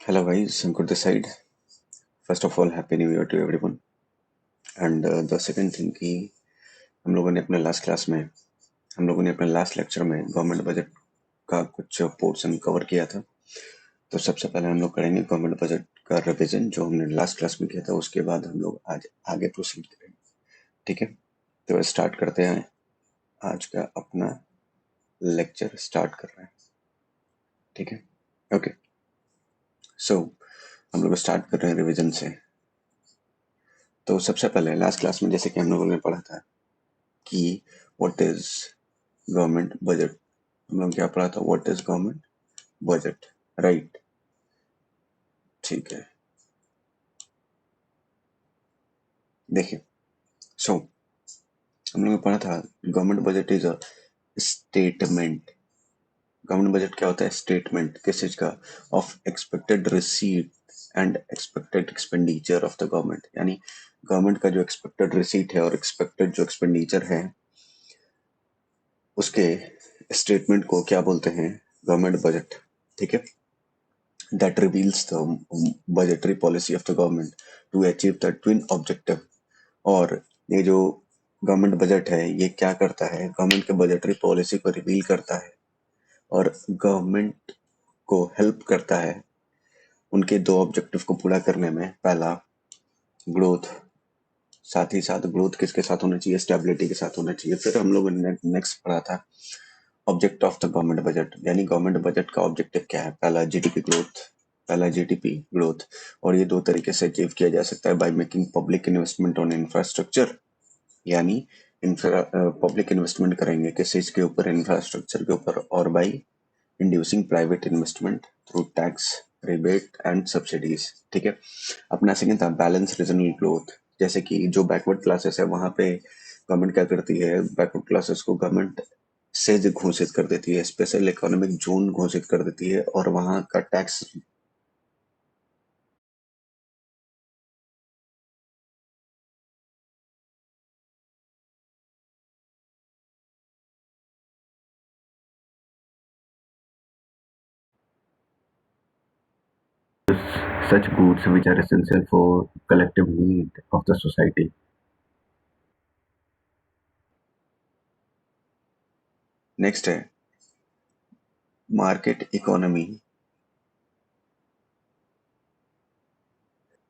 Hello guys, Ankur this side. First of all, Happy New Year to everyone. And the second thing कि हम लोगों ने अपने last lecture में government budget का कुछ पोर्शन कवर किया था। तो सबसे पहले हम लोग करेंगे गवर्नमेंट बजट का रिवीजन जो हमने लास्ट क्लास में किया था। उसके बाद हम लोग आज आगे प्रोसीड करेंगे। ठीक है, तो स्टार्ट करते हैं। आज का अपना लेक्चर स्टार्ट कर रहे हैं। ठीक है, ओके। सो हम लोग स्टार्ट कर रहे हैं रिवीजन से। तो सबसे पहले लास्ट क्लास में जैसे कि हम लोगों ने पढ़ा था कि व्हाट इज गवर्नमेंट बजट। हम लोग क्या पढ़ा था? What is government budget, right? ठीक है, देखिए। सो हम लोग ने पढ़ा था government budget is a statement. Government budget क्या होता है? स्टेटमेंट किस चीज का? Of expected receipt and expected expenditure of the government. यानी गवर्नमेंट का जो एक्सपेक्टेड रिसीट है और एक्सपेक्टेड जो एक्सपेंडिचर है उसके स्टेटमेंट को क्या बोलते हैं? Government budget. ठीक है, that reveals the budgetary policy of the government to achieve the twin objective। और ये जो गवर्नमेंट बजट है ये क्या करता है? गवर्नमेंट के बजटरी पॉलिसी को रिवील करता है और गवर्नमेंट को हेल्प करता है उनके दो ऑब्जेक्टिव को पूरा करने में। पहला ग्रोथ, साथ ही साथ ग्रोथ किसके साथ होना चाहिए? स्टेबिलिटी के साथ होना चाहिए। फिर हम लोगों ने नेक्स्ट पढ़ा था object of the government budget, यानी गवर्नमेंट बजट का ऑब्जेक्टिव क्या है? पहला जीडीपी ग्रोथ, पहला जीडीपी ग्रोथ। और ये दो तरीके से अचीव किया जा सकता है, by making public investment on infrastructure, यानी पब्लिक इन्वेस्टमेंट करेंगे किस चीज के ऊपर? इंफ्रास्ट्रक्चर के ऊपर। और by inducing private investment through tax rebate and subsidies. ठीक है, अपना सेकंड था बैलेंस रीजनल ग्रोथ। जैसे कि जो बैकवर्ड क्लासेस है वहां पे गवर्नमेंट क्या करती है? बैकवर्ड क्लासेस को गवर्नमेंट सेज घोषित कर देती है, स्पेशल इकोनॉमिक जोन घोषित कर देती है और वहां का tax such goods which are essential for collective need of the society। Next है मार्केट इकोनॉमी।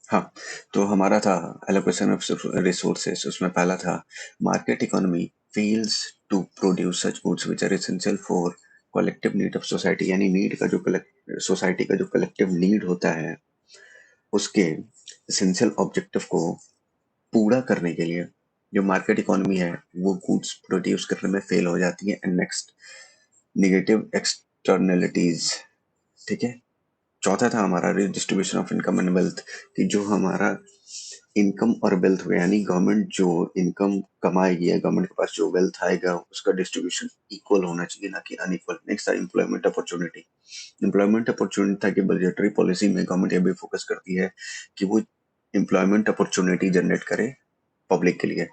हाँ, तो हमारा था एलोकेशन ऑफ रिसोर्सेस। उसमें पहला था market economy fails to produce such goods which are essential for collective need of society. यानी need का जो सोसाइटी का जो कलेक्टिव नीड होता है उसके एसेंशियल ऑब्जेक्टिव को पूरा करने के लिए जो मार्केट इकोनॉमी है वो गुड्स प्रोड्यूस करने में फेल हो जाती है। And next negative externalities. ठीक है, चौथा था हमारा redistribution of income and wealth, कि जो हमारा इनकम और वेल्थ हुआ, यानी गवर्नमेंट जो इनकम कमाएगी या गवर्नमेंट के पास जो वेल्थ आएगा उसका डिस्ट्रीब्यूशन इक्वल होना चाहिए, ना कि अनइक्वल। नेक्स्ट था एम्प्लॉयमेंट अपॉर्चुनिटी। एम्प्लॉयमेंट अपॉर्चुनिटी था कि बजटरी पॉलिसी में गवर्नमेंट ये भी फोकस करती है कि वो एम्प्लॉयमेंट अपॉर्चुनिटी जनरेट करे पब्लिक के लिए।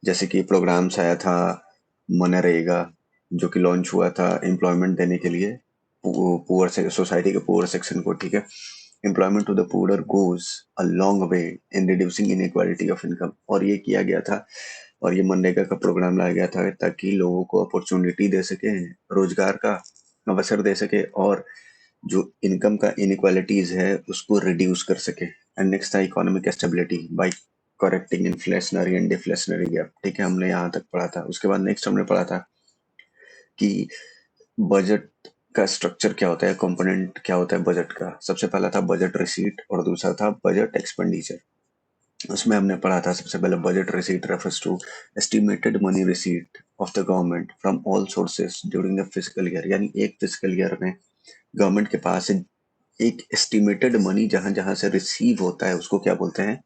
जैसे कि प्रोग्राम्स आया था मनरेगा जो कि लॉन्च हुआ था एम्प्लॉयमेंट देने के लिए पुअर से सोसाइटी के पुअर सेक्शन को। ठीक है, employment to the poor goes a long way in reducing inequality of income. और ये किया गया था और ये मनरेगा का प्रोग्राम लाया गया था ताकि लोगों को अपॉर्चुनिटी दे सके, रोजगार का अवसर दे सके और जो इनकम का इनइक्वालिटीज है उसको रिड्यूस कर सके। एंड नेक्स्ट था economic stability by correcting inflationary and deflationary gap. ठीक है, हमने यहाँ तक पढ़ा था। उसके बाद नेक्स्ट हमने पढ़ा था कि बजट का स्ट्रक्चर क्या होता है, कंपोनेंट क्या होता है बजट का। सबसे पहला था बजट रिसीट और दूसरा था बजट एक्सपेंडिचर। उसमें हमने पढ़ा था सबसे पहले budget receipt refers to estimated money receipt of the government from all sources during the physical year. यानी एक फिजिकल ईयर में गवर्नमेंट के पास एक एस्टिमेटेड मनी जहां जहां से रिसीव होता है उसको क्या बोलते हैं?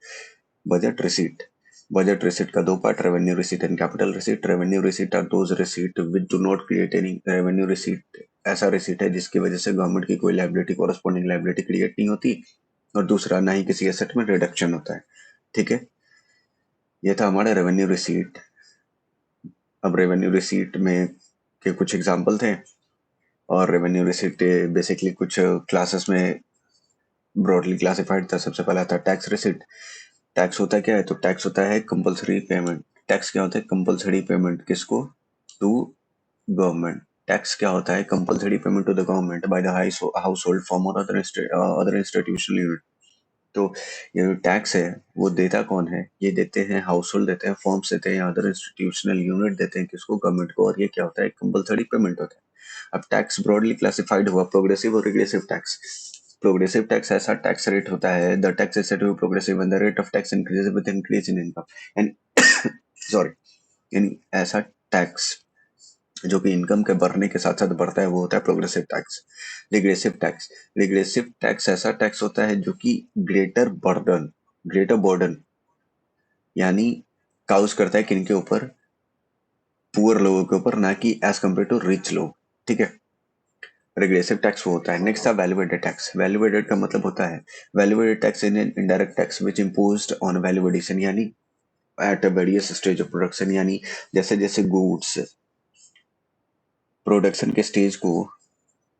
Budget receipt. बजट रिसीट का दो part, revenue receipt and capital receipt. Revenue receipt are those receipt which do not create any. Revenue receipt ऐसा रिसीट है जिसकी वजह से गवर्नमेंट की कोई लाइबिलिटी, कोरस्पॉन्डिंग लाइबिलिटी क्रिएट नहीं होती, और दूसरा ना ही किसी एसेट में रिडक्शन होता है। ठीक है, ये था हमारा रेवेन्यू रिसीट। अब रेवेन्यू रिसीट में के कुछ एग्जाम्पल थे और रेवेन्यू रिसीट बेसिकली कुछ क्लासेस में ब्रॉडली क्लासिफाइड था। सबसे पहला था टैक्स रिसिट। टैक्स होता क्या है? तो टैक्स होता है कंपलसरी पेमेंट। टैक्स क्या होता है? Compulsory payment. किसको? To government. टैक्स क्या होता है? Compulsory payment to the government by the household form और अदर इंस्टीट्यूशनल यूनिट। तो ये जो टैक्स है वो देता कौन है? ये देते हैं हाउस होल्ड, देते हैं फॉर्म्स, देते हैं अदर इंस्टीट्यूशनल यूनिट, देते हैं किसको? गवर्नमेंट को। और ये क्या होता है? कंपलसरी पेमेंट होता है। अब टैक्स ब्रॉडली क्लासिफाइड हुआ प्रोग्रेसिव और रिग्रेसिव टैक्स। प्रोग्रेसिव टैक्स ऐसा टैक्स रेट होता है, the tax is said to be progressive when the rate of tax increases with increase in income. And sorry, यानी ऐसा टैक्स जो कि इनकम के बढ़ने के साथ साथ बढ़ता है वो होता है प्रोग्रेसिव टैक्स। रिग्रेसिव टैक्स ऐसा टैक्स होता है जो कि ग्रेटर बर्डन यानी काउज करता है किनके ऊपर? पुअर लोगों के ऊपर, ना कि एज कम्पेयर टू रिच लोग। ठीक है, रिग्रेसिव टैक्स वो होता है। नेक्स्ट था value added tax. Value added का मतलब होता है value added tax in an indirect tax which imposed on value addition, यानी at a various stage of production. यानी जैसे जैसे गुड्स प्रोडक्शन के स्टेज को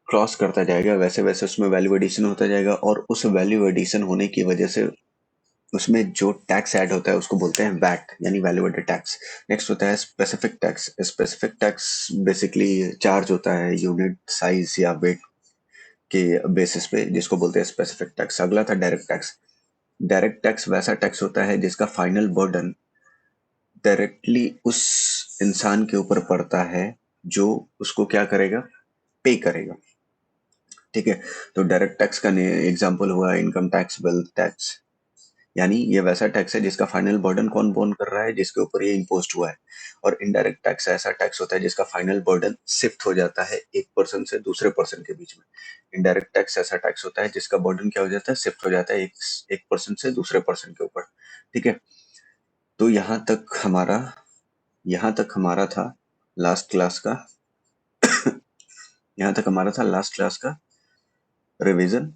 क्रॉस करता जाएगा वैसे वैसे उसमें वैल्यू एडिशन होता जाएगा, और उस वैल्यू एडिशन होने की वजह से उसमें जो टैक्स ऐड होता है उसको बोलते हैं वैट, यानी वैल्यू एडेड टैक्स। नेक्स्ट होता है specific tax. Specific tax basically charge होता है यूनिट साइज या वेट के बेसिस पे, जिसको बोलते हैं स्पेसिफिक टैक्स। अगला था डायरेक्ट टैक्स। डायरेक्ट टैक्स वैसा टैक्स होता है जिसका फाइनल बर्डन डायरेक्टली उस इंसान के ऊपर पड़ता है जो उसको क्या करेगा? पे करेगा। ठीक है, तो डायरेक्ट टैक्स का एग्जांपल हुआ इनकम टैक्स, वेल्थ टैक्स। यानी ये वैसा टैक्स है जिसका फाइनल बर्डन कौन बोन कर रहा है? जिसके ऊपर ये इम्पोस्ट हुआ है। और इनडायरेक्ट टैक्स ऐसा टैक्स होता है जिसका फाइनल बर्डन शिफ्ट हो जाता है एक पर्सन से दूसरे पर्सन के बीच में। इनडायरेक्ट टैक्स ऐसा टैक्स होता है जिसका बर्डन क्या हो जाता है? शिफ्ट हो जाता है एक पर्सन से दूसरे पर्सन के ऊपर। ठीक है, तो यहाँ तक हमारा था लास्ट क्लास का यहाँ तक हमारा था लास्ट क्लास का रिवीजन।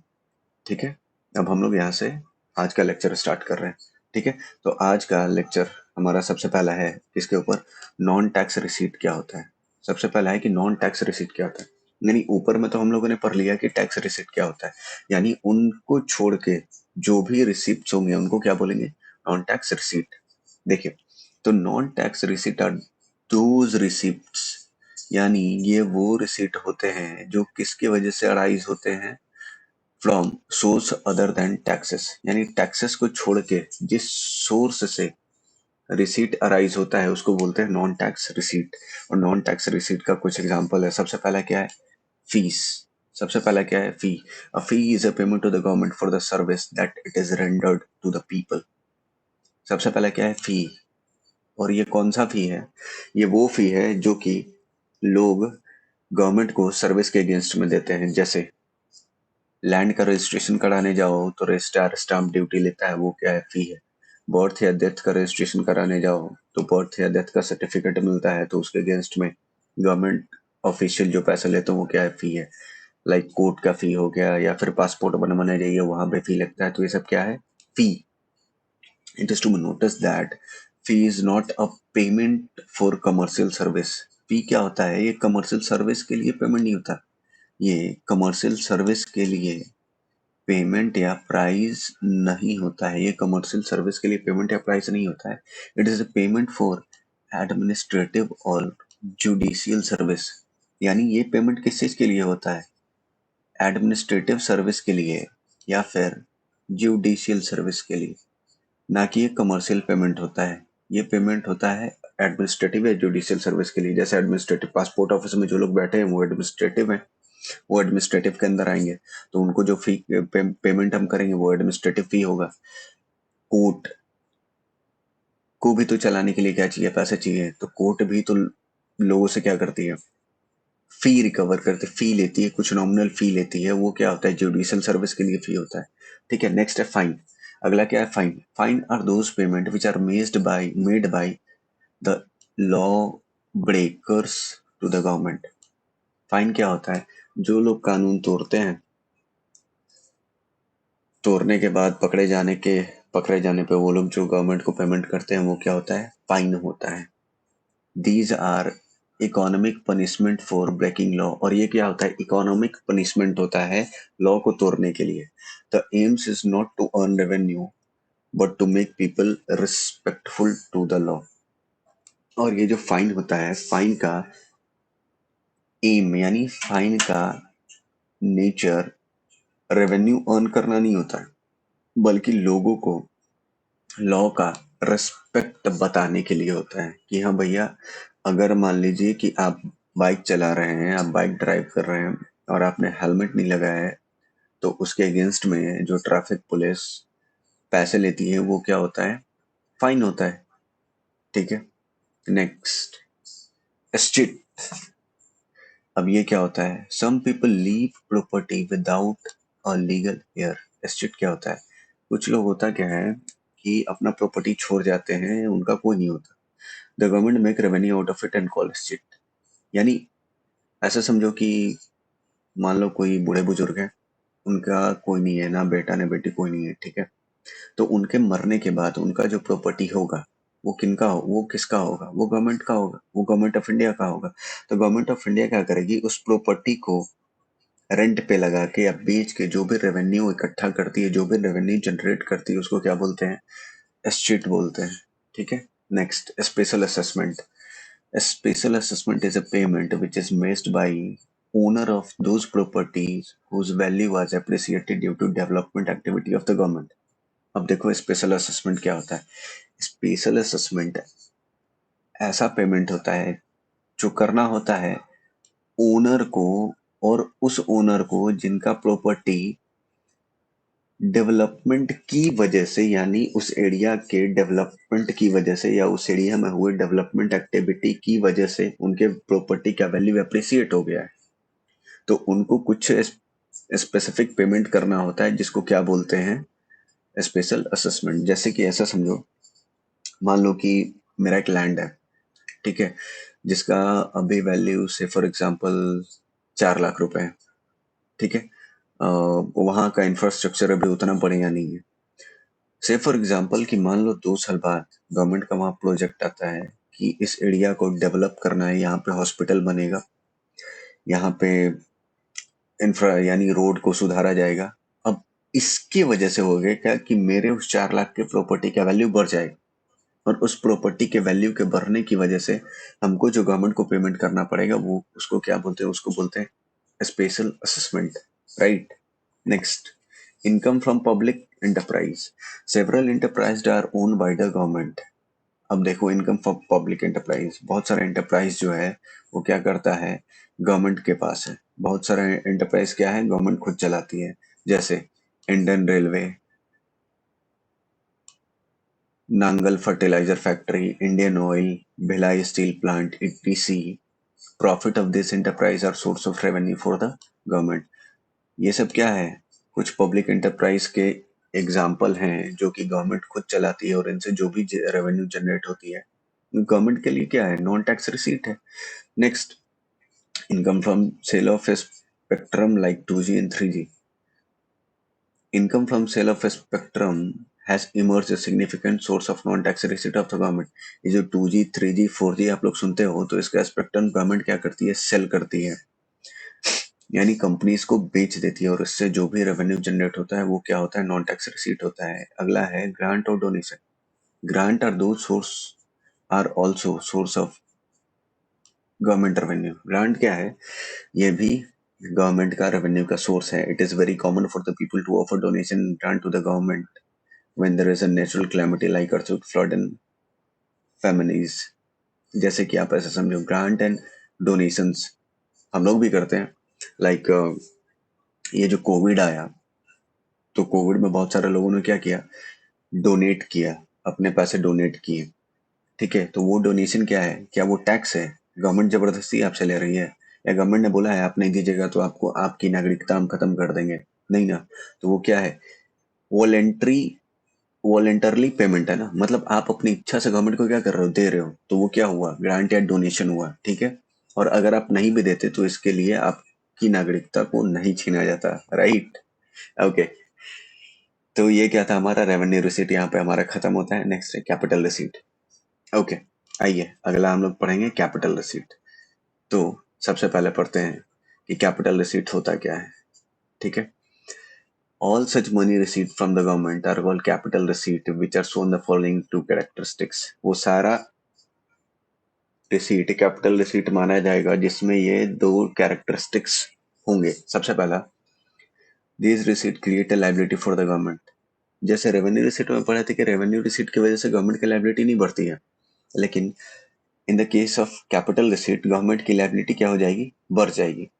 ठीक है, अब हम लोग यहाँ से आज का लेक्चर स्टार्ट कर रहे हैं। ठीक है, तो आज का लेक्चर हमारा सबसे पहला है इसके ऊपर, नॉन टैक्स रिसीट क्या होता है। सबसे पहला है कि नॉन टैक्स रिसीट क्या होता है। यानी ऊपर में तो हम लोगों ने पढ़ लिया कि टैक्स रिसीट क्या होता है, यानी उनको छोड़ के जो भी रिसिप्ट होंगे उनको क्या बोलेंगे? Non tax receipt. देखिए, तो non tax receipt are those receipts, यानी ये वो रिसीट होते हैं जो किसकी वजह से अराइज होते हैं? From source other than taxes, यानी टैक्सेस को छोड़ के जिस सोर्स से रिसीट अराइज होता है उसको बोलते हैं नॉन टैक्स रिसीट। और नॉन टैक्स रिसीट का कुछ एग्जांपल है। सबसे पहला क्या है? फीस। सबसे पहला क्या है? Fee. A fee is a payment to the government for the service that it is rendered to the people. सबसे पहला क्या है? फी। और ये कौन सा फी है? ये वो फी है जो कि लोग गवर्नमेंट को सर्विस के अगेंस्ट में देते हैं। जैसे लैंड का रजिस्ट्रेशन कराने जाओ तो रजिस्ट्रार स्टाम्प ड्यूटी लेता है, वो क्या है? फी है। बर्थ या डेथ का रजिस्ट्रेशन कराने जाओ तो बर्थ या डेथ का सर्टिफिकेट मिलता है, तो उसके अगेंस्ट में गवर्नमेंट ऑफिशियल जो पैसा लेते हैं वो क्या है? फी है। लाइक कोर्ट का फी हो गया, या फिर पासपोर्ट बनवाने जाइए वहां पे फी लगता है, तो ये सब क्या है? Fee. It is to notice that fee is not a payment for commercial service. Fee क्या होता है? ये कमर्शियल सर्विस के लिए पेमेंट नहीं होता। ये कमर्शियल सर्विस के लिए पेमेंट या प्राइस नहीं होता है। ये कमर्शियल सर्विस के लिए पेमेंट या प्राइस नहीं होता है। It is a payment for administrative और जुडिशियल सर्विस। यानी ये पेमेंट किस चीज के लिए होता है? एडमिनिस्ट्रेटिव सर्विस के लिए या फिर जुडिशियल सर्विस के लिए, ना कि ये कमर्शियल पेमेंट होता है। ये पेमेंट होता है एडमिनिस्ट्रेटिव या जुडिशियल सर्विस के लिए। जैसे एडमिनिस्ट्रेटिव पासपोर्ट ऑफिस में जो लोग बैठे हैं वो एडमिनिस्ट्रेटिव है, वो एडमिनिस्ट्रेटिव के अंदर आएंगे, तो उनको जो पेमेंट हम करेंगे वो एडमिनिस्ट्रेटिव फी होगा। कोर्ट को भी तो चलाने के लिए क्या चाहिए? पैसे चाहिए। तो कोर्ट भी तो लोगों से क्या करती है? फी रिकवर करती, फी लेती है, कुछ नॉमिनल फी लेती है। वो क्या होता है? जुडिशियल सर्विस के लिए फी होता है। ठीक है, नेक्स्ट है फाइन। अगला क्या है? Fine. Fine are those payment which are made by the law breakers to the government. Fine क्या होता है? जो लोग कानून तोड़ते हैं, तोड़ने के बाद पकड़े जाने पे वो लोग जो गवर्नमेंट को पेमेंट करते हैं वो क्या होता है? फाइन होता है। These are economic punishment for breaking law. और ये क्या होता है? इकोनॉमिक पनिशमेंट होता है लॉ को तोड़ने के लिए। The aims is not to earn revenue but to make people respectful to the law. और ये जो फाइन होता है, फाइन का एम यानी फाइन का नेचर रेवेन्यू अर्न करना नहीं होता है, बल्कि लोगों को लॉ का रिस्पेक्ट बताने के लिए होता है कि हाँ भैया, अगर मान लीजिए कि आप बाइक चला रहे हैं, आप बाइक ड्राइव कर रहे हैं और आपने हेलमेट नहीं लगाया है, तो उसके अगेंस्ट में जो ट्रैफिक पुलिस पैसे लेती है वो क्या होता है? फाइन होता है। ठीक है। Next, estate. अब ये क्या होता है? Some people leave property without a legal heir. Estate क्या होता है? कुछ लोग, होता क्या है कि अपना प्रॉपर्टी छोड़ जाते हैं, उनका कोई नहीं होता। The government make revenue out of it and call estate. यानी ऐसा समझो कि मान लो कोई बूढ़े बुजुर्ग हैं, उनका कोई नहीं है, ना बेटा ना बेटी, कोई नहीं है, ठीक है। तो उनके मरने के बाद उनका जो प्रॉपर्टी होगा, वो किनका हो, वो किसका होगा? वो गवर्नमेंट का होगा, वो गवर्नमेंट ऑफ इंडिया का होगा। तो गवर्नमेंट ऑफ इंडिया क्या करेगी? उस प्रॉपर्टी को रेंट पे लगा के या बेच के जो भी रेवेन्यू इकट्ठा करती है, जो भी रेवेन्यू जनरेट करती है, उसको क्या बोलते हैं? एस्टेट बोलते हैं। ठीक है। Next, special assessment. Special assessment is a payment which is made by owner of those properties whose value was appreciated due to development activity of the government. अब देखो स्पेशल असेसमेंट क्या होता है। स्पेशल असेसमेंट ऐसा payment होता है जो करना होता है ओनर को, और उस ओनर को जिनका प्रॉपर्टी डेवलपमेंट की वजह से, यानी उस एरिया के डेवलपमेंट की वजह से या उस एरिया में हुए डेवलपमेंट एक्टिविटी की वजह से उनके प्रॉपर्टी का वैल्यू अप्रिसिएट हो गया है, तो उनको कुछ स्पेसिफिक पेमेंट करना होता है, जिसको क्या बोलते हैं? Special assessment. जैसे कि ऐसा समझो, मान लो कि मेरा एक लैंड है, ठीक है, जिसका अभी वैल्यू से फॉर एग्जांपल 4 लाख रुपए है। ठीक है। वहाँ का इंफ्रास्ट्रक्चर अभी उतना बढ़िया नहीं है। से फॉर एग्जांपल कि मान लो 2 साल बाद गवर्नमेंट का वहाँ प्रोजेक्ट आता है कि इस एरिया को डेवलप करना है, यहाँ पे हॉस्पिटल बनेगा, यहाँ पे इंफ्रा यानी रोड को सुधारा जाएगा। अब इसकी वजह से हो गया क्या कि मेरे उस 4 लाख के प्रॉपर्टी का वैल्यू बढ़ जाएगा, और उस प्रॉपर्टी के वैल्यू के बढ़ने की वजह से हमको जो गवर्नमेंट को पेमेंट करना पड़ेगा, वो उसको क्या बोलते हैं? उसको बोलते हैं special assessment. Right. Next, income from public enterprise. Several enterprise are owned by the government. अब देखो, इनकम फ्रॉम पब्लिक एंटरप्राइज, बहुत सारा एंटरप्राइज जो है वो क्या करता है? गवर्नमेंट के पास है। बहुत सारा एंटरप्राइज क्या है? गवर्नमेंट खुद चलाती है। जैसे Indian railway, Nangal fertilizer factory, Indian oil, Bhilai steel plant, etc. Profit of this enterprise are source of revenue for the government. ये सब क्या है? कुछ पब्लिक एंटरप्राइज के एग्जाम्पल हैं जो कि गवर्नमेंट खुद चलाती है, और इनसे जो भी रेवेन्यू जनरेट होती है, गवर्नमेंट के लिए क्या है? नॉन टैक्स रिसीट है। Next, income from sale of spectrum like 2G and 3G। Income from sale of a spectrum has emerged a significant source of non-tax receipt of the government. ये जो 2G, 3G, 4G आप लोग सुनते हो, तो इसका spectrum government क्या करती है? सेल करती है, यानी कंपनीज को बेच देती है, और इससे जो भी रेवेन्यू जनरेट होता है वो क्या होता है? नॉन टैक्स रिसीट होता है। अगला है ग्रांट और डोनेशन। ग्रांट आर दो source are also source of government revenue. Grant क्या है? ये भी गवर्नमेंट का रेवेन्यू का सोर्स है। It is very common for the people to offer donation grant to the government when there is a natural calamity like earthquake, flood and famines। जैसे कि आप ऐसा समझो, ग्रांट एंड डोनेशंस हम लोग भी करते हैं। लाइक ये जो कोविड आया, तो कोविड में बहुत सारे लोगों ने क्या किया? डोनेट किया, अपने पैसे डोनेट किए। ठीक है। तो वो डोनेशन क्या है? क्या वो टैक्स है? गवर्नमेंट जबरदस्ती आपसे ले रही है, या गवर्नमेंट ने बोला है आप नहीं दीजिएगा तो आपको आपकी नागरिकता हम खत्म कर देंगे? नहीं ना। तो वो क्या है? वॉलेंट्री वॉलेंटरली पेमेंट है ना, मतलब आप अपनी इच्छा से गवर्नमेंट को क्या कर रहे हो? दे रहे हो। तो वो क्या हुआ? ग्रांट या डोनेशन हुआ। ठीक है। और अगर आप नहीं भी देते तो इसके लिए आपकी नागरिकता को नहीं छीना जाता। राइट। ओके। तो ये क्या था? हमारा रेवेन्यू रिसीट यहाँ पे हमारा खत्म होता है। नेक्स्ट है कैपिटल रिसीट। ओके। आइए अगला हम लोग पढ़ेंगे कैपिटल रिसीट। तो सबसे पहले पढ़ते हैं कि कैपिटल रिसीट होता क्या है। ठीक है, all such money received from the government are called capital receipt which are shown the following two characteristics। वो सारा रिसीट कैपिटल रिसीट माना जाएगा जिसमें ये दो कैरेक्टरिस्टिक्स होंगे। सबसे पहला, these receipt create a liability for the government। जैसे रेवेन्यू रिसीट में पढ़े थे कि रेवेन्यू रिसीट की वजह से गवर्नमेंट की लायबिलिटी नहीं बढ़ती है, लेकिन in the case of capital receipt government की लायबिलिटी क्या हो जाएगी, बढ़ जाएगी।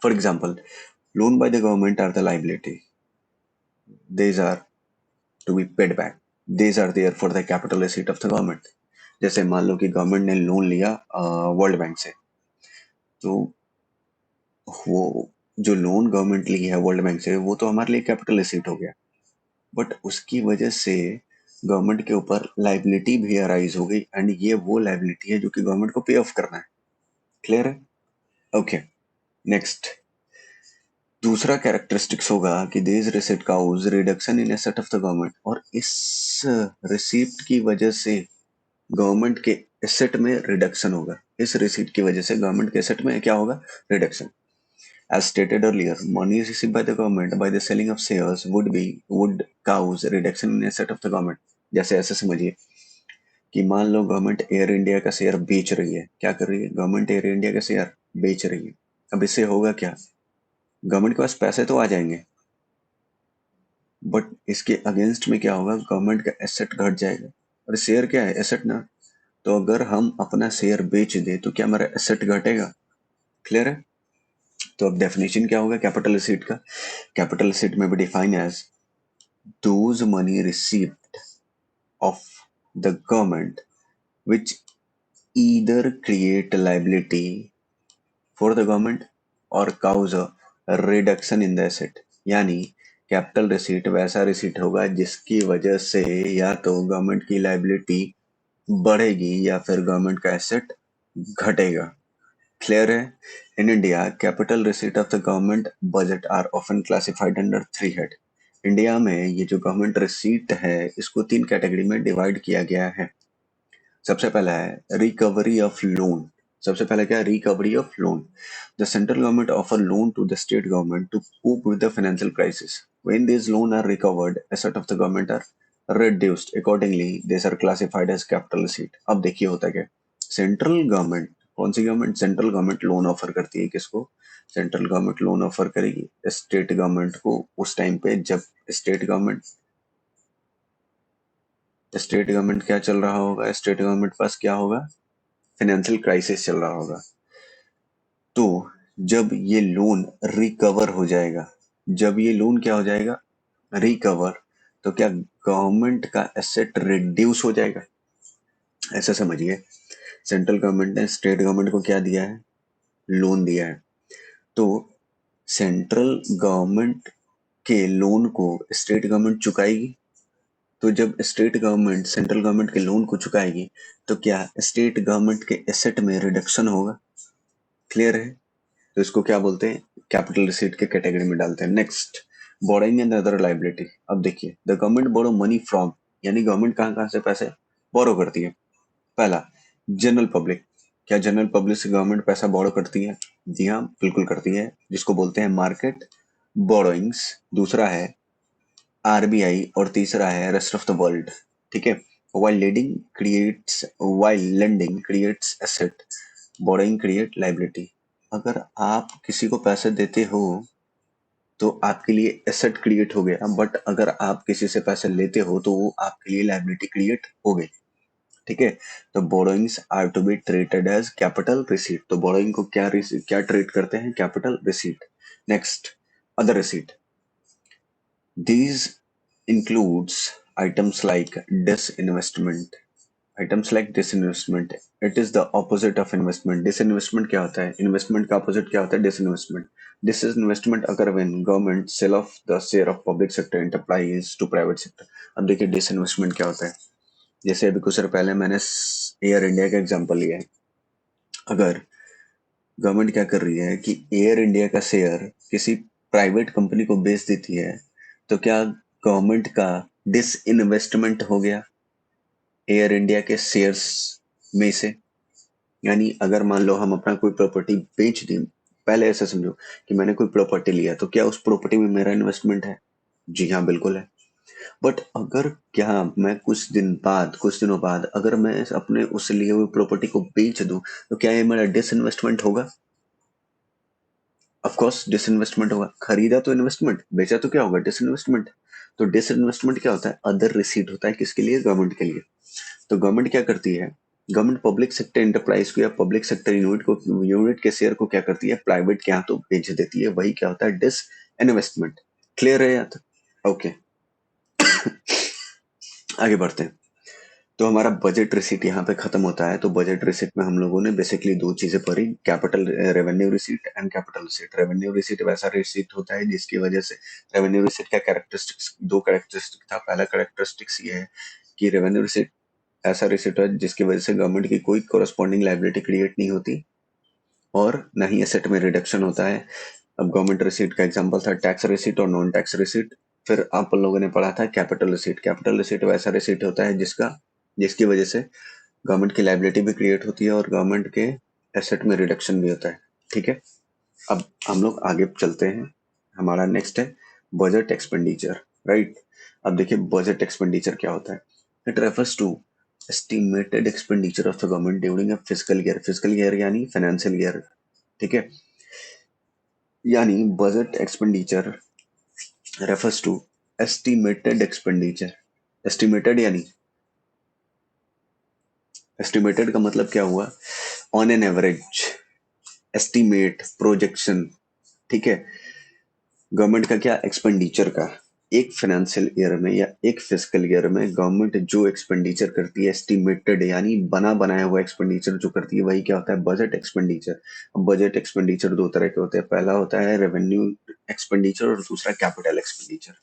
For example, loan by the government are the liability, these are to be paid back, these are there for the capital receipt of the government। जैसे मान लो कि government ने लोन लिया वर्ल्ड बैंक से, तो वो जो लोन गवर्नमेंट ली है वर्ल्ड बैंक से वो तो हमारे लिए कैपिटल रिसीट हो गया, बट उसकी वजह से गवर्नमेंट के ऊपर लाइबिलिटी भी अराइज हो गई, एंड ये वो लाइबिलिटी है जो कि गवर्नमेंट को पे ऑफ करना है। क्लियर है? ओके, नेक्स्ट दूसरा कैरेक्टरिस्टिक्स होगा कि this receipt cause reduction in asset of the government, और इस रिसिप्ट की वजह से गवर्नमेंट के एसेट में रिडक्शन होगा। इस रिसीट की वजह से गवर्नमेंट के एसेट में क्या होगा, reduction. As stated earlier, money received by the government by the selling of shares would cause reduction in asset of the government। जैसे ऐसे समझिए कि मान लो गवर्नमेंट एयर इंडिया का शेयर बेच रही है। क्या कर रही है गवर्नमेंट, एयर इंडिया का शेयर बेच रही है। अब इससे होगा क्या, गवर्नमेंट के पास पैसे तो आ जाएंगे, बट इसके अगेंस्ट में क्या होगा, गवर्नमेंट का एसेट घट जाएगा। और शेयर क्या है, एसेट ना। तो अगर हम अपना शेयर बेच दे तो क्या हमारा एसेट घटेगा। क्लियर है? तो अब डेफिनेशन क्या होगा कैपिटल रिसीट का। कैपिटल रिसीट में भी define as those money received of the government which either create a liability for the government or cause a reduction in the asset। यानी कैपिटल रिसीट वैसा रिसीट होगा जिसकी वजह से या तो गवर्नमेंट की लाइबिलिटी बढ़ेगी या फिर गवर्नमेंट का एसेट घटेगा। क्लियर है? In India, capital receipt of the government budget are often classified under three head। India में ये जो गवर्नमेंट रिसीट है इसको तीन कैटेगरी में डिवाइड किया गया है। सबसे पहला है रिकवरी ऑफ लोन। सबसे पहला क्या है, recovery of loan. The central government offer loan to the state government to cope with the financial crisis। When these loans are recovered, asset of the government are reduced accordingly, these are classified as capital receipt। अब देखिए होता क्या, central government, कौन सी government, central government loan offer करती है किसको, central government loan offer करेगी स्टेट गवर्नमेंट को उस टाइम पे जब स्टेट गवर्नमेंट क्या चल रहा होगा, स्टेट गवर्नमेंट पास क्या होगा, फाइनेंशियल क्राइसिस चल रहा होगा। तो जब ये लोन रिकवर हो जाएगा, जब ये लोन क्या हो जाएगा, रिकवर, तो क्या गवर्नमेंट का एसेट रिड्यूस हो जाएगा। ऐसा समझिए, सेंट्रल गवर्नमेंट ने स्टेट गवर्नमेंट को क्या दिया है, लोन दिया है। तो सेंट्रल गवर्नमेंट के लोन को स्टेट गवर्नमेंट चुकाएगी। तो जब स्टेट गवर्नमेंट सेंट्रल गवर्नमेंट के लोन को चुकाएगी तो क्या स्टेट गवर्नमेंट के एसेट में रिडक्शन होगा। क्लियर है? तो इसको क्या बोलते हैं, कैपिटल रिसीट के कैटेगरी में डालते हैं। Next, borrowing and other liability. अब देखिए, the government borrow money from, यानी गवर्नमेंट कहाँ कहाँ से पैसे बोरो करती है। पहला, जनरल पब्लिक। क्या जनरल पब्लिक से गवर्नमेंट पैसा बोरो करती है? जी हाँ, बिल्कुल करती है, जिसको बोलते हैं मार्केट बोरोइंग्स। दूसरा है आरबीआई और तीसरा है रेस्ट ऑफ द वर्ल्ड। ठीक है, while lending creates asset, borrowing create liability। अगर आप किसी को पैसे देते हो तो आपके लिए एसेट क्रिएट हो गया, बट अगर आप किसी से पैसे लेते हो तो वो आपके लिए लाइबिलिटी क्रिएट हो गई। ठीक है, तो borrowings are to be treated as capital receipt. तो बोरोइंग को क्या ट्रीट करते हैं, capital receipt. Next, other receipt. These includes items like disinvestment। Items like disinvestment, it is the opposite of investment। disinvestment क्या होता है, इन्वेस्टमेंट का opposite क्या होता है, disinvestment। disinvestment occur when government sell off the share of public sector enterprise to private sector। अब देखिए disinvestment क्या होता है, जैसे अभी कुछ देर पहले मैंने एयर इंडिया का एग्जांपल लिया है। अगर गवर्नमेंट क्या कर रही है कि एयर इंडिया का शेयर किसी प्राइवेट कंपनी को बेच देती है, तो क्या गवर्नमेंट का डिस इन्वेस्टमेंट हो गया एयर इंडिया के शेयर्स में से? यानी अगर मान लो हम अपना कोई प्रॉपर्टी बेच दें, पहले ऐसा समझो कि मैंने कोई प्रॉपर्टी लिया, तो क्या उस प्रॉपर्टी में मेरा इन्वेस्टमेंट है? जी हाँ, बिल्कुल है। बट अगर क्या मैं कुछ दिनों बाद अगर मैं अपने उस लिए हुए प्रॉपर्टी को बेच दूं, तो क्या ये मेरा डिसइन्वेस्टमेंट होगा? ऑफ कोर्स डिसइन्वेस्टमेंट होगा। खरीदा तो इन्वेस्टमेंट, बेचा तो क्या होगा? डिसइन्वेस्टमेंट। तो डिसइन्वेस्टमेंट क्या होता है? अदर रिसीट होता है। किसके लिए? गवर्नमेंट के लिए। तो गवर्नमेंट क्या करती है? गवर्नमेंट पब्लिक सेक्टर एंटरप्राइज को या पब्लिक सेक्टर यूनिट के शेयर को क्या करती है? प्राइवेट के हाथों बेच देती है। वही क्या होता है? Dish investment. क्लियर है यार? ओके, आगे बढ़ते हैं। तो हमारा बजट रिसीट यहाँ पे खत्म होता है। तो बजट रिसीट में हम लोगों ने बेसिकली दो चीजें पढ़ी, capital revenue receipt and capital receipt. Revenue receipt वैसा रिसीट होता है जिसकी वजह से, रेवेन्यू रिसीट का कैरेक्टरिस्टिक्स, दो कैरेक्टरिस्टिक था। पहला कैरेक्टरिस्टिक्स ये है कि रेवेन्यू रिसीट ऐसा रिसीट है जिसकी वजह से गवर्नमेंट की कोई कोरस्पॉन्डिंग लाइबिलिटी क्रिएट नहीं होती और न ही एसेट में रिडक्शन होता है। अब गवर्नमेंट रिसीट का एग्जांपल था टैक्स रिसीट और नॉन टैक्स रिसीट। फिर आप लोगों ने पढ़ा था कैपिटल रिसीट। कैपिटल रिसीट वैसा रिसीट होता है जिसकी वजह से गवर्नमेंट की लाइबिलिटी भी क्रिएट होती है और गवर्नमेंट के एसेट में रिडक्शन भी होता है। ठीक है, अब हम लोग आगे चलते हैं। हमारा नेक्स्ट है बजट एक्सपेंडिचर। राइट, अब देखिए बजट एक्सपेंडिचर क्या होता है। It refers to estimated expenditure of the government during a physical year. Physical year यानी फाइनेंशियल ईयर। ठीक है, यानी budget expenditure refers to estimated expenditure. Estimated यानी, एस्टिमेटेड का मतलब क्या हुआ? On an average, estimate, projection. ठीक है, गवर्नमेंट का क्या? एक्सपेंडिचर का। एक फाइनेंशियल ईयर में या एक फिजिकल ईयर में गवर्नमेंट जो एक्सपेंडिचर करती है, एस्टिमेटेड यानी बना बनाया हुआ एक्सपेंडिचर जो करती है, वही क्या होता है? Budget expenditure. अब बजट एक्सपेंडिचर दो तरह के होते हैं। पहला होता है रेवेन्यू एक्सपेंडिचर और दूसरा कैपिटल एक्सपेंडिचर।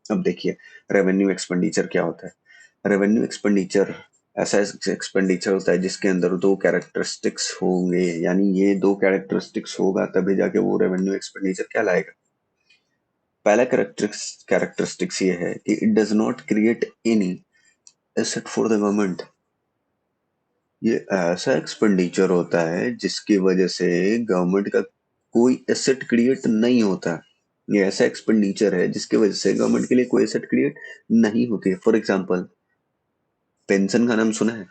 अब देखिए रेवेन्यू एक्सपेंडिचर क्या होता है। रेवेन्यू एक्सपेंडिचर ऐसा एक्सपेंडिचर होता है जिसके अंदर दो कैरेक्टरिस्टिक्स होंगे, यानी ये दो कैरेक्टरिस्टिक्स होगा तभी जाके वो रेवेन्यू एक्सपेंडिचर क्या लाएगा। पहला कैरेक्टरिस्टिक्स ये है कि it does not create any asset for the government. ये ऐसा एक्सपेंडिचर होता है जिसकी वजह से गवर्नमेंट का कोई एसेट क्रिएट नहीं होता। ये ऐसा एक्सपेंडिचर है जिसकी वजह से गवर्नमेंट के लिए कोई एसेट क्रिएट नहीं होती है। फॉर एग्जाम्पल, पेंशन का नाम सुना है?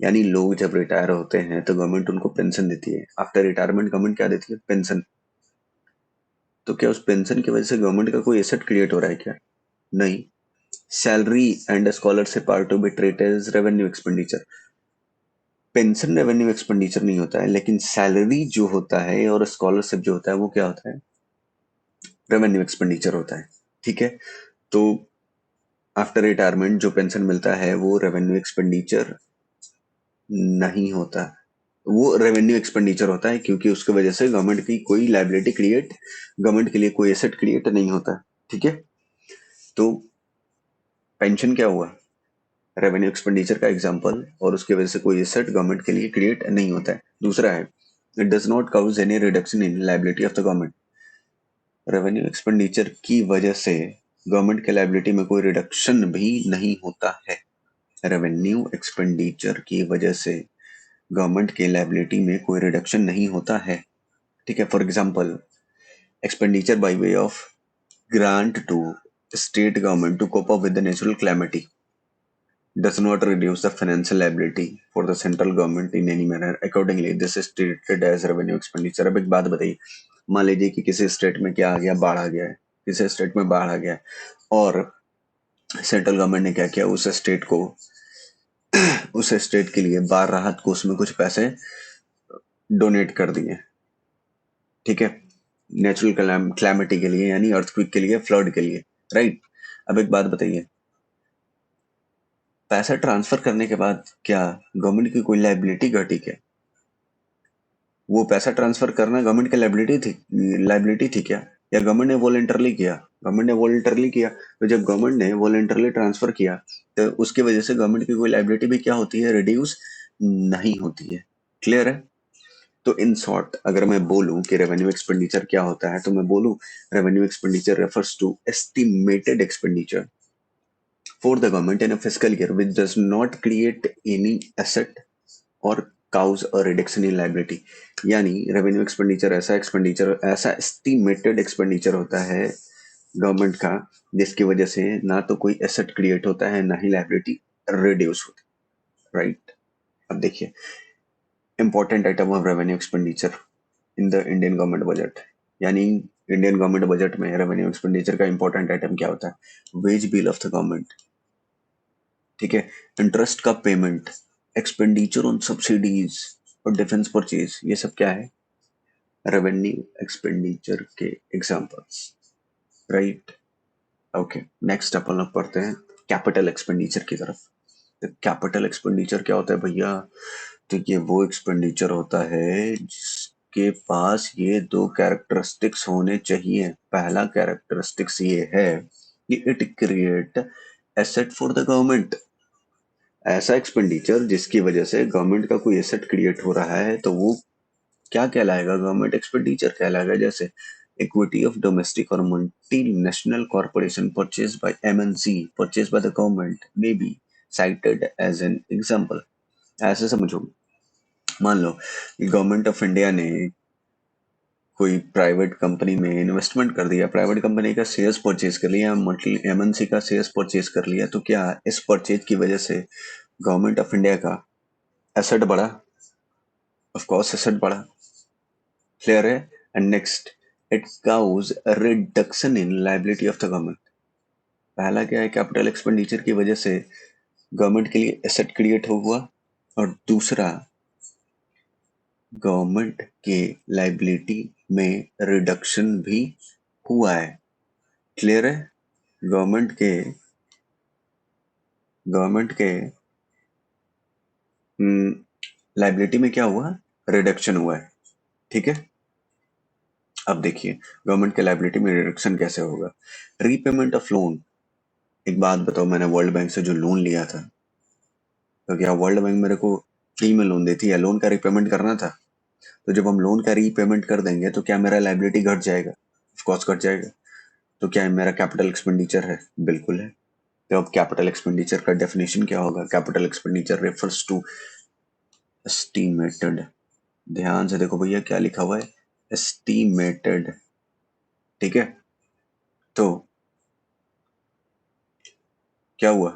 यानी लोग जब रिटायर होते हैं तो गवर्नमेंट उनको पेंशन देती है। आफ्टर रिटायरमेंट गवर्नमेंट क्या देती है? पेंशन। तो क्या उस पेंशन की वजह से गवर्नमेंट का कोई एसेट क्रिएट हो रहा है क्या? नहीं। Salary and scholarship are to be treated as revenue expenditure. Pension revenue expenditure नहीं होता है, लेकिन सैलरी जो होता है और स्कॉलरशिप जो होता है वो क्या होता है? रेवेन्यू एक्सपेंडिचर होता है। ठीक है, तो आफ्टर रिटायरमेंट जो पेंशन मिलता है वो रेवेन्यू एक्सपेंडिचर नहीं होता। वो रेवेन्यू एक्सपेंडिचर होता है क्योंकि उसकी वजह से गवर्नमेंट की कोई लाइबिलिटी क्रिएट, गवर्नमेंट के लिए कोई एसेट क्रिएट नहीं होता। ठीक है, तो पेंशन क्या हुआ? रेवेन्यू एक्सपेंडिचर का एग्जांपल, और उसकी वजह से कोई एसेट गवर्नमेंट के लिए क्रिएट नहीं होता है। दूसरा है it does not cause any reduction in liability of the government. Revenue expenditure की वजह से गवर्नमेंट के लाइबिलिटी में कोई रिडक्शन भी नहीं होता है। रेवेन्यू एक्सपेंडिचर की वजह से गवर्नमेंट के लाइबिलिटी में कोई रिडक्शन नहीं होता है। ठीक है, for example expenditure by way of grant to state government to cope up with the natural calamity does not reduce the financial liability for the central government in any manner. Accordingly, this is treated as revenue expenditure. अब एक बात बताइए, मान लीजिए कि किसी state में क्या आ गया? बाढ़ आ गया है। किसी स्टेट में बाढ़ आ गया है और सेंट्रल गवर्नमेंट ने क्या किया? उस स्टेट के लिए बाढ़ राहत कोष में कुछ पैसे डोनेट कर दिए। ठीक है, नेचुरल क्लैमिटी के लिए, यानी अर्थक्वेक के लिए, फ्लड के लिए। राइट, अब एक बात बताइए, पैसा ट्रांसफर करने के बाद क्या गवर्नमेंट की कोई लाइबिलिटी घटी क्या? वो पैसा ट्रांसफर करना गवर्नमेंट की लाइबिलिटी थी क्या? या गवर्नमेंट ने वॉलंटरली किया? गवर्नमेंट ने वॉलंटरली किया। तो जब गवर्नमेंट ने वॉलंटरली ट्रांसफर किया तो उसकी वजह से गवर्नमेंट की कोई लाइबिलिटी भी क्या होती है? रिड्यूस नहीं होती है। क्लियर है? तो इन शॉर्ट अगर मैं बोलूं कि रेवेन्यू एक्सपेंडिचर क्या होता है, तो मैं बोलूं revenue expenditure refers to estimated expenditure for the government in a fiscal year which does not create any asset or cause और रिडक्शन इन लाइबिलिटी, यानी रेवेन्यू एक्सपेंडिचर ऐसा एस्टिमेटेड एक्सपेंडिचर होता है गवर्नमेंट का जिसकी वजह से ना तो कोई एसेट क्रिएट होता है ना ही लाइबिलिटी रिड्यूस होती है, राइट। अब देखिए important item of revenue expenditure in the Indian government budget, यानी इंडियन गवर्नमेंट बजट में रेवेन्यू एक्सपेंडिचर का इंपॉर्टेंट आइटम क्या होता है? Wage bill of the government, ठीक है, इंटरेस्ट का पेमेंट, एक्सपेंडिचर ऑन सब्सिडीज और डिफेंस परचेज, ये सब क्या है? रेवेन्यू एक्सपेंडिचर के एग्जांपल्स, राइट। ओके, नेक्स्ट अपन लोग पढ़ते हैं कैपिटल एक्सपेंडिचर की तरफ। तो कैपिटल एक्सपेंडिचर क्या होता है भैया? तो ये वो एक्सपेंडिचर होता है जिसके पास ये दो कैरेक्टरिस्टिक्स होने चाहिए। पहला कैरेक्टरिस्टिक्स ये है कि it create asset for the government. ऐसा एक्सपेंडिचर जिसकी वजह से गवर्नमेंट का कोई एसेट क्रिएट हो रहा है तो वो क्या कहलाएगा? गवर्नमेंट एक्सपेंडिचर कहलाएगा। जैसे इक्विटी ऑफ डोमेस्टिक और multinational corporation purchase by MNC purchase by the government may be cited as an example. ऐसे समझो, मान लो गवर्नमेंट ऑफ इंडिया ने कोई प्राइवेट कंपनी में इन्वेस्टमेंट कर दिया, प्राइवेट कंपनी का शेयर्स परचेज कर लिया, मल्टी एमएनसी का शेयर्स परचेज कर लिया, तो क्या इस परचेज की वजह से गवर्नमेंट ऑफ इंडिया का एसेट बढ़ा? ऑफ कोर्स एसेट बढ़ा, क्लियर है। And next, it cause reduction in liability of the government. पहला क्या है? कैपिटल एक्सपेंडिचर की वजह से गवर्नमेंट के लिए एसेट क्रिएट हुआ, और दूसरा गवर्नमेंट के लाइबिलिटी में रिडक्शन भी हुआ है, क्लियर है। गवर्नमेंट के लाइबिलिटी में क्या हुआ? रिडक्शन हुआ है, ठीक है। अब देखिए गवर्नमेंट के लाइबिलिटी में रिडक्शन कैसे होगा? Repayment of loan. एक बात बताओ, मैंने वर्ल्ड बैंक से जो लोन लिया था, तो क्या वर्ल्ड बैंक मेरे को फ्री में लोन देती है? लोन का रीपेमेंट करना था। तो जब हम लोन का रीपेमेंट कर देंगे तो क्या मेरा लाइबिलिटी घट जाएगा? ऑफ कोर्स घट जाएगा। तो क्या मेरा कैपिटल एक्सपेंडिचर है? बिल्कुल है। तो अब कैपिटल एक्सपेंडिचर का डेफिनेशन क्या होगा? Capital expenditure refers to estimated, ध्यान से देखो भैया क्या लिखा हुआ है, एस्टिमेटेड, ठीक है। तो क्या हुआ?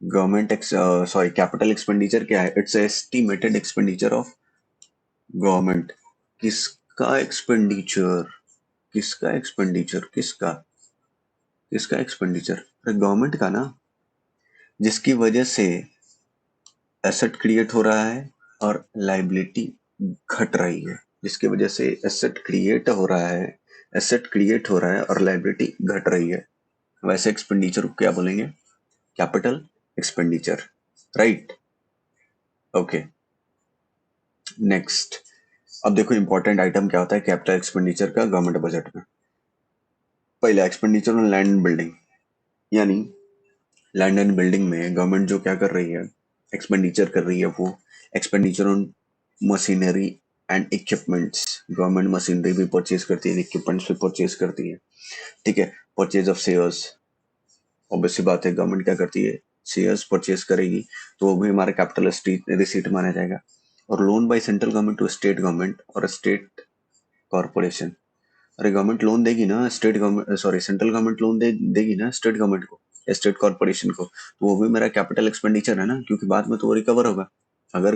कैपिटल एक्सपेंडिचर क्या है? It's estimated expenditure of government. किसका एक्सपेंडिचर? किसका एक्सपेंडिचर? किसका एक्सपेंडिचर? गवर्नमेंट का ना, जिसकी वजह से एसेट क्रिएट हो रहा है और लाइबिलिटी घट रही है। जिसकी वजह से एसेट क्रिएट हो रहा है और लाइबिलिटी घट रही है, वैसे एक्सपेंडिचर को क्या बोलेंगे? Capital expenditure, right. Okay, next. अब देखो इंपॉर्टेंट आइटम क्या होता है कैपिटल एक्सपेंडिचर का गवर्नमेंट बजट में। पहला, expenditure on land and building, यानी लैंड एंड बिल्डिंग में गवर्नमेंट जो क्या कर रही है, एक्सपेंडिचर कर रही है, वो expenditure on machinery and equipments. Government machinery भी परचेज करती है, इक्विपमेंट्स भी परचेज करती है, ठीक है। परचेज ऑफ शेयर्स, ऑब्वियस सी बात है, गवर्नमेंट क्या करती है? शेयर्स परचेज करेगी, तो वो भी हमारा कैपिटल रिसीट माना जाएगा। और loan by central government to state government और स्टेट कॉर्पोरेशन। अरे गवर्नमेंट लोन देगी ना, सेंट्रल गवर्नमेंट लोन देगी ना स्टेट गवर्नमेंट को, स्टेट कॉर्पोरेशन को, तो वो भी मेरा कैपिटल एक्सपेंडिचर है ना, क्योंकि बाद में तो वो रिकवर होगा। अगर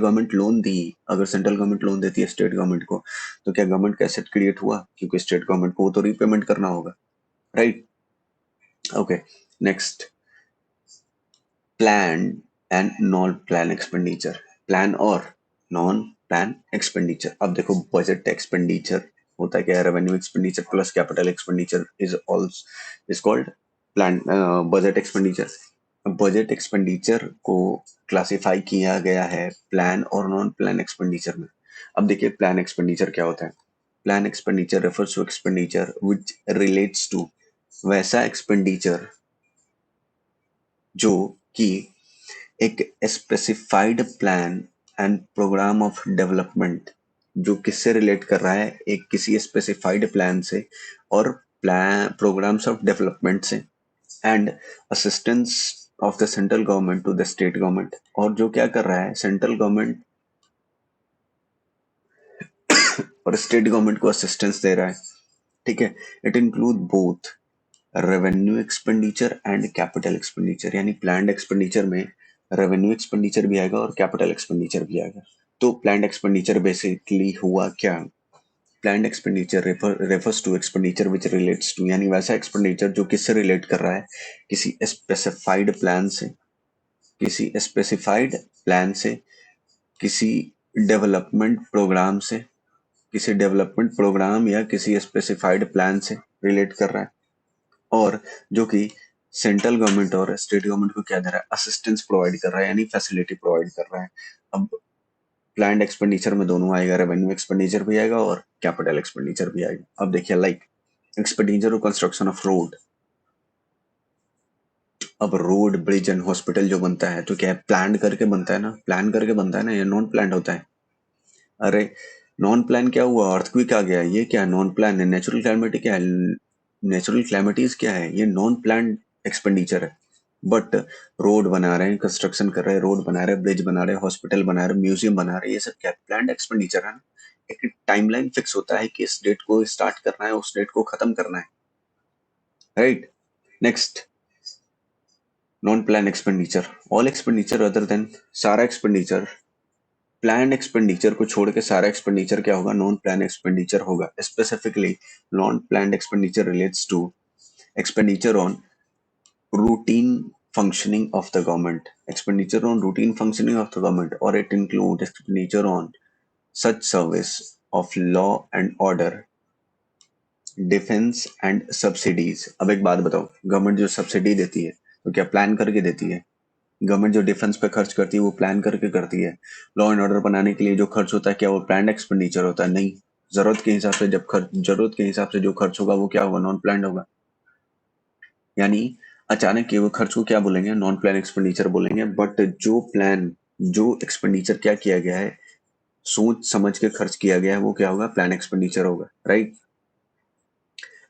सेंट्रल गवर्नमेंट लोन देती है स्टेट गवर्नमेंट को, तो क्या गवर्नमेंट का एसेट क्रिएट हुआ? क्योंकि स्टेट गवर्नमेंट को वो तो रीपेमेंट करना होगा, right. Okay, next, plan and non plan expenditure. Plan और नॉन प्लान एक्सपेंडिचर। अब देखो बजट एक्सपेंडिचर होता है क्या? Revenue expenditure plus capital expenditure is called plan budget expenditure. Budget expenditure को क्लासिफाई किया गया है प्लान और नॉन प्लान एक्सपेंडिचर में। अब देखिए प्लान एक्सपेंडिचर क्या होता है। Plan expenditure refers to expenditure which relates to, वैसा एक्सपेंडिचर जो कि एक specified plan and program of development, जो किससे रिलेट कर रहा है? एक किसी स्पेसिफाइड प्लान से और प्लान प्रोग्राम्स ऑफ डेवलपमेंट से, and assistance of the central government to the state government. और जो क्या कर रहा है सेंट्रल गवर्नमेंट और स्टेट गवर्नमेंट को असिस्टेंस दे रहा है, ठीक है। It include both revenue expenditure and capital expenditure, यानी प्लान्ड एक्सपेंडिचर में रेवेन्यू एक्सपेंडिचर भी आएगा और कैपिटल एक्सपेंडिचर भी आएगा। तो प्लान्ड एक्सपेंडिचर बेसिकली हुआ क्या? Planned expenditure refers to expenditure which relates to, यानी वैसा एक्सपेंडिचर जो किससे रिलेट कर रहा है? किसी स्पेसिफाइड प्लान से, किसी स्पेसिफाइड प्लान से, किसी डेवलपमेंट प्रोग्राम से, किसी डेवलपमेंट प्रोग्राम या किसी स्पेसिफाइड प्लान से रिलेट कर रहा है, और जो कि सेंट्रल गवर्नमेंट और स्टेट गवर्नमेंट को क्या दे रहा है? असिस्टेंस प्रोवाइड कर रहा है, यानी फैसिलिटी प्रोवाइड कर रहा है। अब प्लान्ड एक्सपेंडिचर में दोनों आएगा, रेवेन्यू एक्सपेंडिचर भी आएगा और कैपिटल एक्सपेंडिचर भी आएगा। अब देखिए, लाइक एक्सपेंडिचर और कंस्ट्रक्शन ऑफ रोड। अब रोड, ब्रिज एंड हॉस्पिटल जो बनता है तो क्या है? प्लान करके बनता है ना, प्लान करके बनता है ना, या नॉन प्लान होता है? अरे नॉन प्लान क्या हुआ? अर्थक्वेक आ गया, ये क्या? नॉन प्लान है। नेचुरल क्लाइमेटी क्या है? नेचुरल क्लाइमेटीज क्या है? ये नॉन प्लान एक्सपेंडिचर है। बट रोड बना रहे हैं, कंस्ट्रक्शन कर रहे हैं, रोड बना रहे हैं, ब्रिज बना रहे हैं, हॉस्पिटल बना रहे हैं, म्यूजियम बना रहे हैं, ये सब क्या? प्लान एक्सपेंडिचर है ना। एक टाइमलाइन फिक्स होता है कि इस डेट को स्टार्ट करना है, उस डेट को खत्म करना है, right. Next, non plan expenditure, all expenditure other than, सारा एक्सपेंडिचर, प्लान एक्सपेंडिचर को छोड़ के सारा एक्सपेंडिचर क्या होगा? नॉन प्लान एक्सपेंडिचर होगा। Specifically non plan expenditure relates to expenditure on routine functioning of the government, expenditure on routine functioning of the government, or it includes expenditure on such service of law and order, defence and subsidies. अब एक बात बताओ, government जो subsidy देती है तो क्या plan करके देती है? गवर्नमेंट जो डिफेंस पे खर्च करती है वो प्लान करके करती है। लॉ एंड ऑर्डर बनाने के लिए जो खर्च होता है क्या वो प्लान एक्सपेंडिचर होता है? नहीं। जरूरत के हिसाब से जब खर्च, जरूरत के हिसाब से जो खर्च होगा वो क्या होगा? नॉन प्लान होगा। यानी अचानक के वो खर्च को क्या बोलेंगे? नॉन प्लान एक्सपेंडिचर बोलेंगे। बट जो प्लान, जो एक्सपेंडिचर क्या किया गया है, सोच समझ के खर्च किया गया है, वो क्या होगा? प्लान एक्सपेंडिचर होगा, right.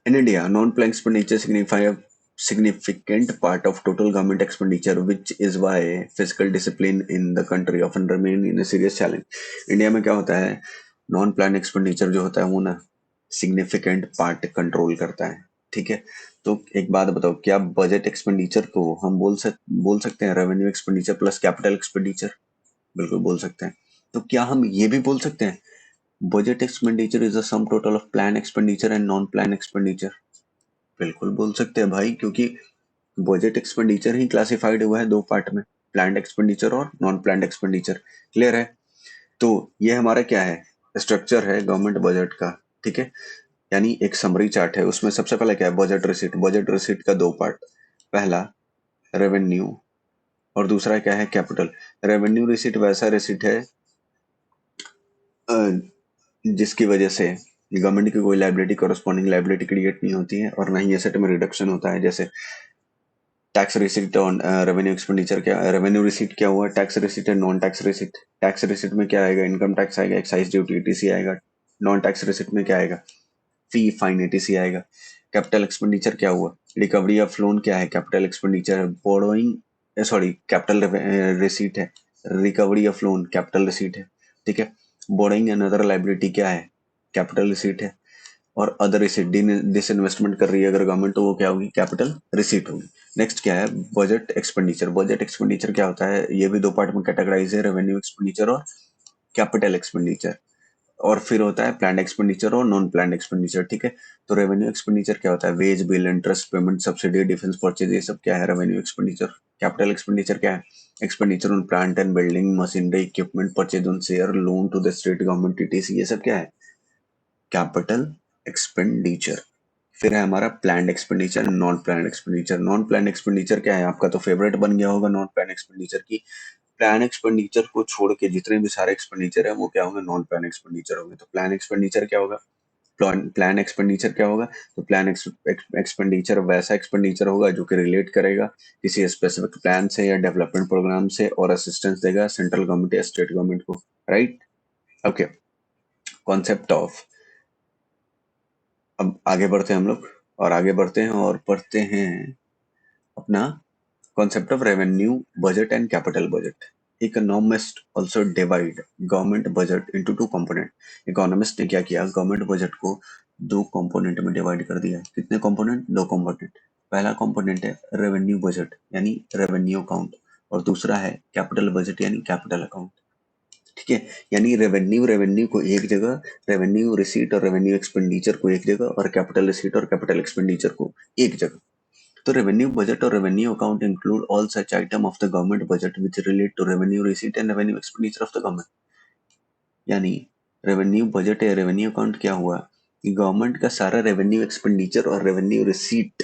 In India non plan expenditure signify a significant part of total government expenditure, which is why fiscal discipline in the country often remain in a serious challenge। India में क्या होता है? Non plan expenditure जो होता है वो ना significant part control करता है, ठीक है। तो एक बात बताओ, क्या बजट एक्सपेंडिचर को हम बोल सकते हैं revenue expenditure plus capital expenditure? बिल्कुल बोल सकते हैं। तो क्या हम ये भी बोल सकते हैं budget expenditure is the sum total of plan expenditure and non plan expenditure? बिल्कुल बोल सकते हैं भाई, क्योंकि बजट एक्सपेंडिचर ही क्लासिफाइड हुआ है दो पार्ट में, प्लान्ड एक्सपेंडिचर और नॉन प्लान्ड एक्सपेंडिचर। क्लियर है? तो ये हमारा क्या है? स्ट्रक्चर है गवर्नमेंट बजट का, ठीक है। यानी एक समरी चार्ट है, उसमें सबसे पहले क्या है? Budget receipt. बजट रिसीट का दो पार्ट, पहला रेवेन्यू और दूसरा क्या है? कैपिटल। रेवेन्यू रिसीट वैसा रिसीट है अ, जिसकी वजह से गवर्नमेंट की कोई लाइबिलिटी, कॉरस्पॉन्डिंग लाइबिलिटी क्रिएट नहीं होती है और ना ही एसेट में रिडक्शन होता है। जैसे tax receipt on revenue expenditure, क्या रेवेन्यू रिसीट क्या हुआ? टैक्स रिसीट है, non tax receipt. Tax receipt में क्या आएगा? इनकम टैक्स आएगा, एक्साइज ड्यूटी ईटीसी आएगा। नॉन टैक्स रिसीट में क्या आएगा? फी फाइन ईटीसी आएगा। कैपिटल एक्सपेंडिचर क्या हुआ? रिकवरी ऑफ लोन क्या है? कैपिटल एक्सपेंडिचर है। बोरोइंग, सॉरी, कैपिटल रिसीट है। Recovery of loan capital receipt है, ठीक है। बोरोइंग एंड अदर लाइबिलिटी क्या है? कैपिटल रिसीट है। और अदर रिसीट, डिसइन्वेस्टमेंट कर रही है अगर गवर्नमेंट तो वो क्या होगी? कैपिटल रिसीट होगी। नेक्स्ट क्या है? Budget expenditure. बजट एक्सपेंडिचर क्या होता है? ये भी दो पार्ट में कैटेगराइज है, रेवेन्यू एक्सपेंडिचर और कैपिटल एक्सपेंडिचर। और फिर होता है प्लान एक्सपेंडिचर और नॉन प्लान एक्सपेंडिचर, ठीक है। तो रेवेन्यू एक्सपेंडिचर क्या होता है? Wage, bill, interest payment, subsidy, defence purchase, ये सब क्या है? Revenue expenditure. कैपिटल एक्सपेंडिचर क्या है? Expenditure on plant and building, machinery, equipment, purchase on share, loan to the state government, TTC, ये सब क्या है? Capital expenditure. फिर है हमारा planned expenditure, non planned expenditure. Non planned expenditure क्या है? आपका तो फेवरेट बन गया होगा नॉन प्लान्ड एक्सपेंडिचर की। प्लान एक्सपेंडिचर को छोड़ के जितने भी सारे एक्सपेंडिचर है वो क्या होंगे? नॉन प्लान एक्सपेंडिचर होंगे। तो प्लान एक्सपेंडिचर क्या होगा? प्लान एक्सपेंडिचर क्या होगा? तो प्लान एक्सपेंडिचर वैसा एक्सपेंडिचर होगा जो कि रिलेट करेगा किसी स्पेसिफिक प्लान से या डेवलपमेंट प्रोग्राम से और असिस्टेंस देगा सेंट्रल गवर्नमेंट या स्टेट गवर्नमेंट को, राइट। ओके, कॉन्सेप्ट ऑफ, अब आगे बढ़ते हैं हम लोग, और आगे बढ़ते हैं और पढ़ते हैं अपना concept of revenue budget and capital budget. Economist also divide government budget into two component. Economist ने क्या किया, गवर्नमेंट बजट को दो कंपोनेंट में डिवाइड कर दिया। कितने कंपोनेंट, दो कंपोनेंट। पहला कंपोनेंट है रेवेन्यू बजट यानी रेवेन्यू अकाउंट, और दूसरा है कैपिटल बजट यानी कैपिटल अकाउंट। ठीक है, यानी रेवेन्यू रेवेन्यू को एक जगह, रेवेन्यू रिसीट और रेवेन्यू एक्सपेंडिचर को एक जगह, और कैपिटल रिसीट और कैपिटल एक्सपेंडिचर को एक जगह। तो revenue budget or revenue account include all such item of the government budget which relate to revenue receipt and revenue expenditure of the government। यानी रेवेन्यू बजट या रेवेन्यू अकाउंट क्या हुआ कि गवर्नमेंट का सारा रेवेन्यू एक्सपेंडिचर और revenue receipt,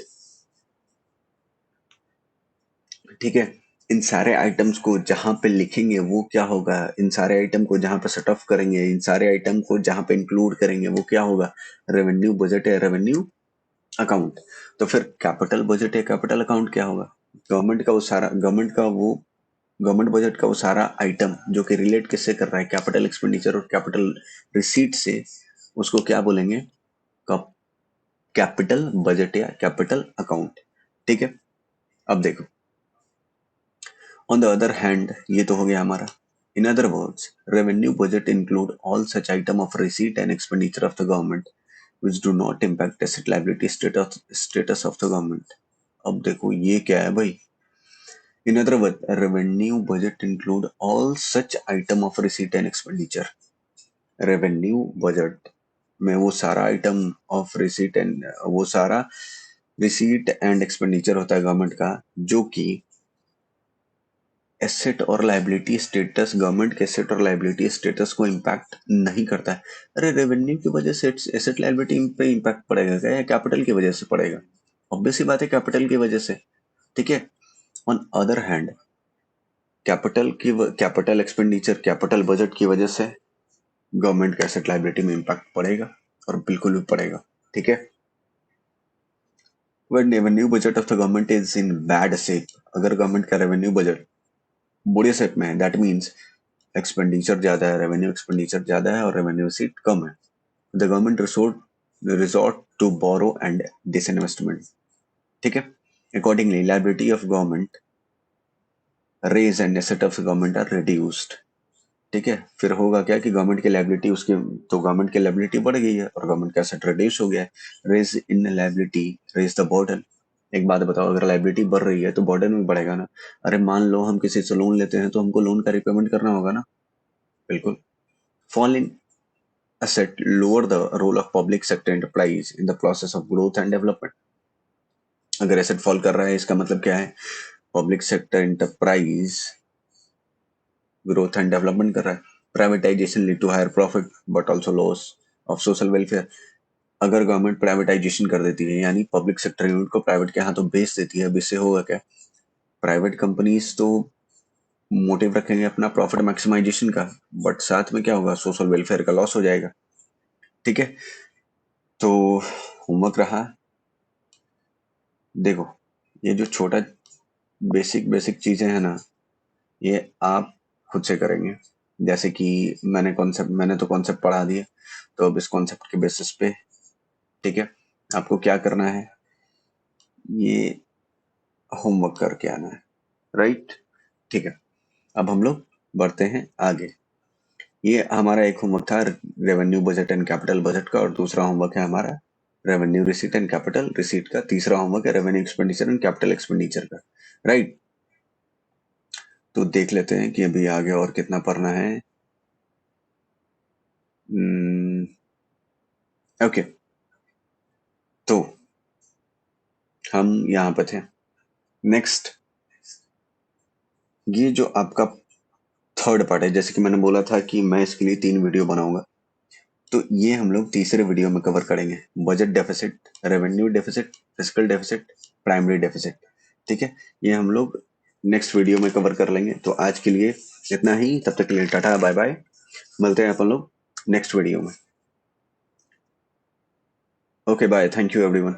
ठीक है, इन सारे आइटम्स को जहां पे लिखेंगे वो क्या होगा, इन सारे आइटम को जहां पे सेट ऑफ करेंगे, इन सारे आइटम को जहां पे इंक्लूड करेंगे वो क्या होगा, रेवेन्यू बजट या रेवेन्यू अकाउंट। तो फिर कैपिटल बजट या कैपिटल अकाउंट क्या होगा, गवर्नमेंट बजट का वो सारा आइटम जो कि रिलेट किससे कर रहा है, कैपिटल एक्सपेंडिचर और कैपिटल रिसीट से, उसको क्या बोलेंगे, कैपिटल बजट या कैपिटल अकाउंट। ठीक है, अब देखो, ऑन द अदर हैंड, ये तो हो गया हमारा। In other words, revenue budget include all such item of receipt and expenditure of the government which do not impact asset liability status of the government। अब देखो ये क्या है भाई, in other words, revenue budget include all such item of receipt and expenditure। Revenue budget में वो सारा item of receipt and वो सारा रिसीट एंड एक्सपेंडिचर होता है गवर्नमेंट का, जो कि एसेट और लाइबिलिटी स्टेटस, गवर्नमेंट के एसेट और लाइबिलिटी स्टेटस को इम्पैक्ट नहीं करता है। अरे रेवेन्यू की वजह से एसेट लाइबिलिटी पे इम्पैक्ट पड़ेगा क्या, या कैपिटल की वजह से पड़ेगा? ऑब्वियस सी बात है, कैपिटल की वजह से। ठीक है, on other hand, capital expenditure, capital budget की वजह से गवर्नमेंट के एसेट लाइबिलिटी में इम्पैक्ट पड़ेगा, और बिल्कुल भी पड़ेगा। ठीक है, when revenue budget of the government is in bad shape, अगर गवर्नमेंट का रेवेन्यू बजट बुरे शेप में है, दैट मीन्स एक्सपेंडिचर ज्यादा है, रेवेन्यू एक्सपेंडिचर ज्यादा है और रेवेन्यू सीट कम है, the government resort to borrow and disinvestment. ठीक है, accordingly liability of government raise and asset of government are reduced. ठीक है, फिर होगा क्या कि गवर्नमेंट की लाइबिलिटी, उसके तो गवर्नमेंट की लाइबिलिटी बढ़ गई है और गवर्नमेंट का एसेट रिड्यूस हो गया है। Raise in liability raise the burden. एक बात बताओ, अगर लाइबिलिटी बढ़ रही है तो बर्डन भी बढ़ेगा ना। अरे मान लो हम किसी से लोन लेते हैं तो हमको लोन का रिपेमेंट करना होगा ना, बिल्कुल। Fall in asset lower the role of public sector enterprise in the process of growth and development। अगर एसेट फॉल कर रहा है इसका मतलब क्या है, public sector enterprise growth and development कर रहा है। Privatization lead to higher profit but also loss of social welfare. अगर गवर्नमेंट प्राइवेटाइजेशन कर देती है यानी पब्लिक सेक्टर यूनिट को प्राइवेट के हाथों बेच देती है, अब इससे होगा क्या, प्राइवेट कंपनीज तो मोटिव रखेंगे अपना प्रॉफिट मैक्सिमाइजेशन का, बट साथ में क्या होगा, सोशल वेलफेयर का लॉस हो जाएगा। ठीक है, तो होमवर्क रहा, देखो ये जो छोटा बेसिक बेसिक चीजें हैं ना, ये आप खुद से करेंगे। जैसे कि मैंने तो कॉन्सेप्ट पढ़ा दिया, तो अब इस कॉन्सेप्ट के बेसिस पे, ठीक है, आपको क्या करना है, ये होमवर्क करके आना है, राइट। ठीक है, अब हम लोग बढ़ते हैं आगे। ये हमारा एक होमवर्क था revenue budget and capital budget का, और दूसरा होमवर्क है हमारा revenue receipt and capital receipt का, तीसरा होमवर्क है revenue expenditure and capital expenditure का, राइट। तो देख लेते हैं कि अभी आगे और कितना पढ़ना है। ओके, तो हम यहाँ पे थे। नेक्स्ट, ये जो आपका थर्ड पार्ट है, जैसे कि मैंने बोला था कि मैं इसके लिए 3 वीडियो बनाऊंगा, तो ये हम लोग तीसरे वीडियो में कवर करेंगे। Budget deficit, revenue deficit, fiscal deficit, primary deficit. ठीक है, ये हम लोग नेक्स्ट वीडियो में कवर कर लेंगे। तो आज के लिए इतना ही, तब तक के लिए टाटा बाय बाय, मिलते हैं अपन लोग नेक्स्ट वीडियो में। Okay bye, thank you everyone.